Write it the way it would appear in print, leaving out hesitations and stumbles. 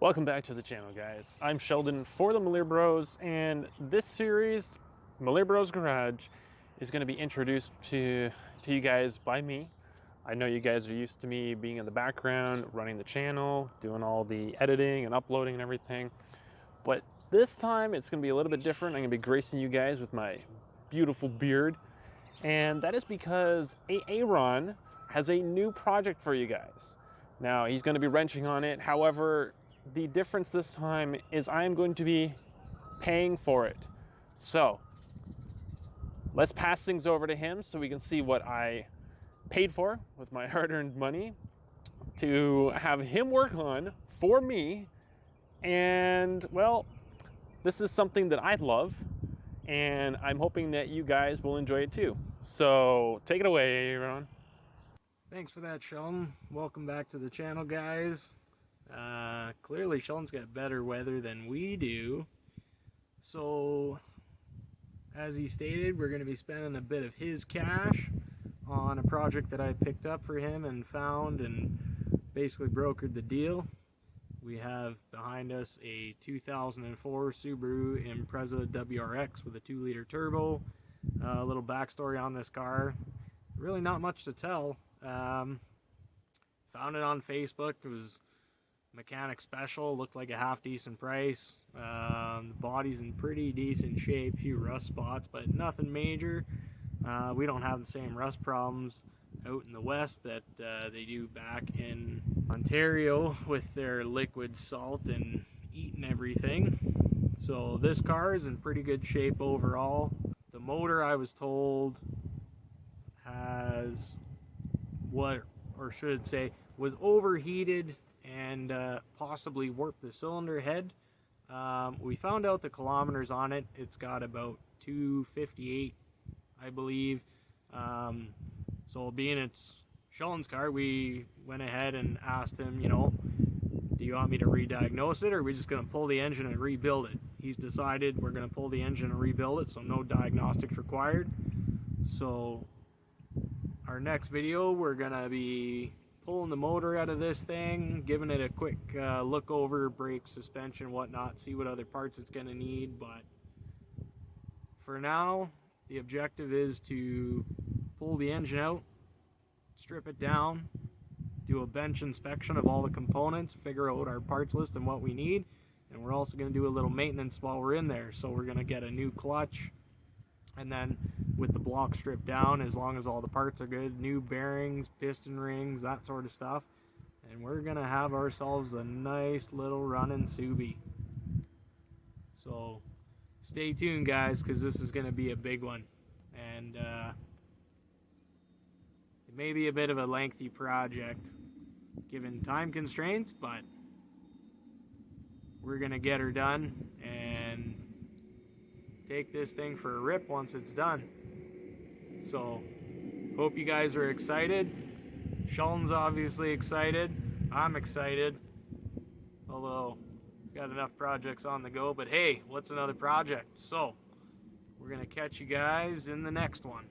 Welcome back to the channel, guys. I'm Sheldon for the Miller Bros, and this series, Miller Bros Garage, is going to be introduced to you guys by me. I know you guys are used to me being in the background, running the channel, doing all the editing and uploading and everything. But this time, it's going to be a little bit different. I'm going to be gracing you guys with my beautiful beard. And that is because Aaron has a new project for you guys. Now, he's going to be wrenching on it. However, the difference this time is I am going to be paying for it. So let's pass things over to him so we can see what I paid for with my hard-earned money to have him work on for me. And well, this is something that I love, and I'm hoping that you guys will enjoy it too. So take it away, Aaron. Thanks for that, Sheldon. Welcome back to the channel, guys. Clearly Sheldon's got better weather than we do. So, as he stated, we're going to be spending a bit of his cash on a project that I picked up for him and found and basically brokered the deal. We have behind us a 2004 Subaru Impreza WRX with a 2-liter turbo. A little backstory on this car. Really not much to tell. Found it on Facebook. It was mechanic special, looked like a half decent price. The body's in pretty decent shape, few rust spots, but nothing major. We don't have the same rust problems out in the west that they do back in Ontario with their liquid salt and eating everything. So this car is in pretty good shape overall. The motor, I was told, has was overheated and possibly warped the cylinder head. We found out the kilometers on it. It's got about 258, I believe. So being it's Sheldon's car, we went ahead and asked him, do you want me to re-diagnose it, or are we just going to pull the engine and rebuild it? He's decided we're going to pull the engine and rebuild it, so no diagnostics required. So our next video, we're going to be pulling the motor out of this thing, giving it a quick look over, brakes, suspension, whatnot, see what other parts it's going to need. But for now, the objective is to pull the engine out, strip it down, do a bench inspection of all the components, figure out our parts list and what we need, and we're also going to do a little maintenance while we're in there. So we're going to get a new clutch, and then with the block stripped down, as long as all the parts are good, new bearings, piston rings, that sort of stuff, and we're going to have ourselves a nice little running Subi. So stay tuned, guys, because this is going to be a big one. And it may be a bit of a lengthy project given time constraints, but we're going to get her done and take this thing for a rip once it's done. So hope you guys are excited. Sheldon's obviously excited. I'm excited, although I've got enough projects on the go. But hey, what's another project? So we're going to catch you guys in the next one.